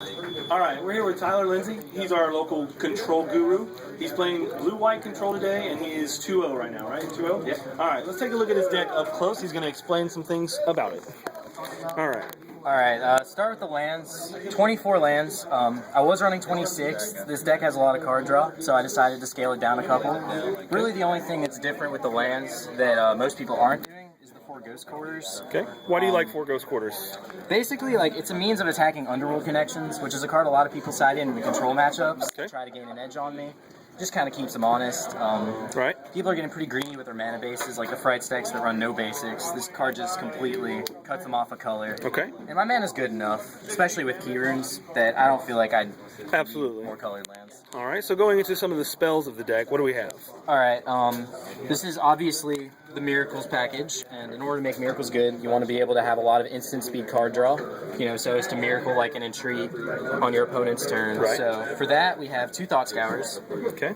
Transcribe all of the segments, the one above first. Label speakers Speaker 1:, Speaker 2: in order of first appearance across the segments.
Speaker 1: All right, we're here with Tyler Lindsey. He's our local control guru. He's playing blue-white control today, and he is 2-0 right now, right? 2-0?
Speaker 2: Yeah.
Speaker 1: All right, let's take a look at his deck up close. He's going to explain some things about it. All right.
Speaker 2: Alright, start with the lands. 24 lands. I was running 26. This deck has a lot of card draw, so I decided to scale it down a couple. Really the only thing that's different with the lands that most people aren't doing is the 4 Ghost Quarters.
Speaker 1: Okay. Why do you like 4 Ghost Quarters?
Speaker 2: Basically, it's a means of attacking Underworld Connections, which is a card a lot of people side in the control matchups to try to gain an edge on me. Just kind of keeps them honest.
Speaker 1: Right.
Speaker 2: People are getting pretty greedy with their mana bases, like the Fright Stacks that run no basics. This card just completely cuts them off a color.
Speaker 1: Okay.
Speaker 2: And my mana's good enough, especially with key runes, that I don't feel like I'd
Speaker 1: Absolutely.
Speaker 2: more colored lands.
Speaker 1: All right, so going into some of the spells of the deck, what do we have?
Speaker 2: All right, this is obviously the Miracles package, and in order to make Miracles good, you want to be able to have a lot of instant speed card draw, so as to Miracle like an Entreat on your opponent's turn.
Speaker 1: Right.
Speaker 2: So for that, we have 2 Thought Scours.
Speaker 1: Okay.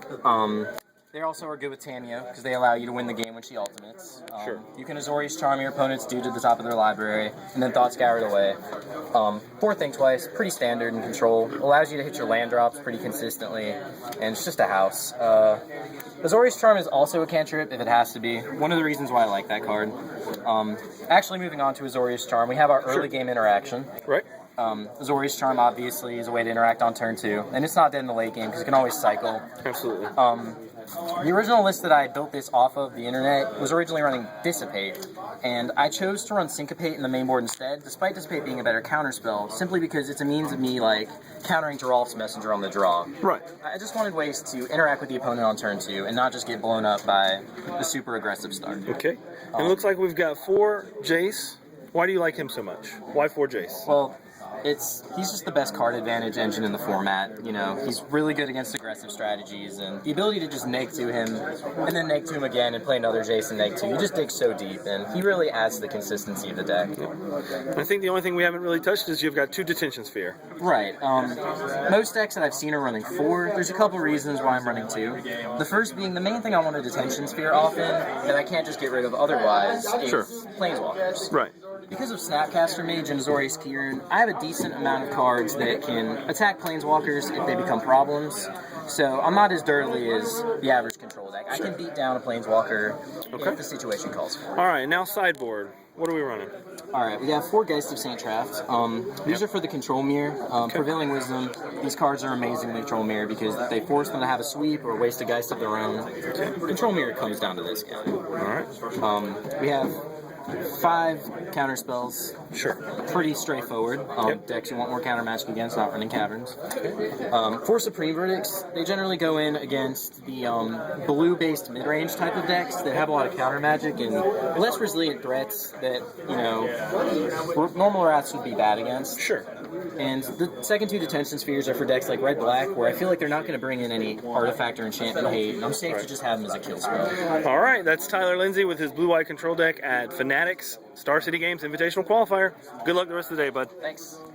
Speaker 2: They also are good with Tanya, because they allow you to win the game when she ultimates.
Speaker 1: Sure.
Speaker 2: You can Azorius Charm your opponent's dude to the top of their library, and then Thought Scour it away. 4 Think Twice, pretty standard in control. Allows you to hit your land drops pretty consistently, and it's just a house. Azorius Charm is also a cantrip if it has to be. One of the reasons why I like that card. Actually, moving on to Azorius Charm, we have our early game interaction.
Speaker 1: Right.
Speaker 2: Azorius Charm obviously is a way to interact on turn 2, and it's not dead in the late game because it can always cycle.
Speaker 1: Absolutely.
Speaker 2: The original list that I built this off of the internet was originally running Dissipate, and I chose to run Syncopate in the main board instead, despite Dissipate being a better counterspell, simply because it's a means of me, countering Geralf's Messenger on the draw.
Speaker 1: Right.
Speaker 2: I just wanted ways to interact with the opponent on turn 2, and not just get blown up by the super aggressive start.
Speaker 1: Okay. And it looks like we've got 4 Jace. Why do you like him so much? Why 4 Jace?
Speaker 2: Well, he's just the best card advantage engine in the format. He's really good against aggressive strategies, and the ability to just neg to him, and then neg to him again, and play another Jason neg to, you just dig so deep, and he really adds to the consistency of the deck.
Speaker 1: I think the only thing we haven't really touched is you've got 2 Detention Sphere.
Speaker 2: Right. Most decks that I've seen are running 4. There's a couple reasons why I'm running 2. The first being the main thing I want a Detention Sphere often, that I can't just get rid of otherwise, is Planeswalkers.
Speaker 1: Right.
Speaker 2: Because of Snapcaster Mage and Azorius Kieran, I have a decent amount of cards that can attack Planeswalkers if they become problems. So I'm not as dirty as the average control deck. I can beat down a Planeswalker if the situation calls for it.
Speaker 1: All right, now sideboard. What are we running?
Speaker 2: All right, we have 4 Geist of Saint Traft. These are for the Control Mirror. Prevailing Wisdom. These cards are amazing in the Control Mirror because if they force them to have a sweep or waste a Geist of their own, Control Mirror comes down to this guy.
Speaker 1: All right.
Speaker 2: We have 5 counter spells.
Speaker 1: Sure.
Speaker 2: Pretty straightforward. Decks you want more counter magic against, not running Caverns. 4 Supreme Verdicts. They generally go in against the blue-based mid-range type of decks that have a lot of counter magic and less resilient threats that, normal rats would be bad against.
Speaker 1: Sure.
Speaker 2: And the second 2 Detention Spheres are for decks like Red-Black, where I feel like they're not going to bring in any artifact or enchantment hate, and I'm safe to just have them as a kill spell.
Speaker 1: All right, that's Tyler Lindsey with his blue-white control deck at Fanatix, Star City Games Invitational Qualifier. Good luck the rest of the day, bud.
Speaker 2: Thanks.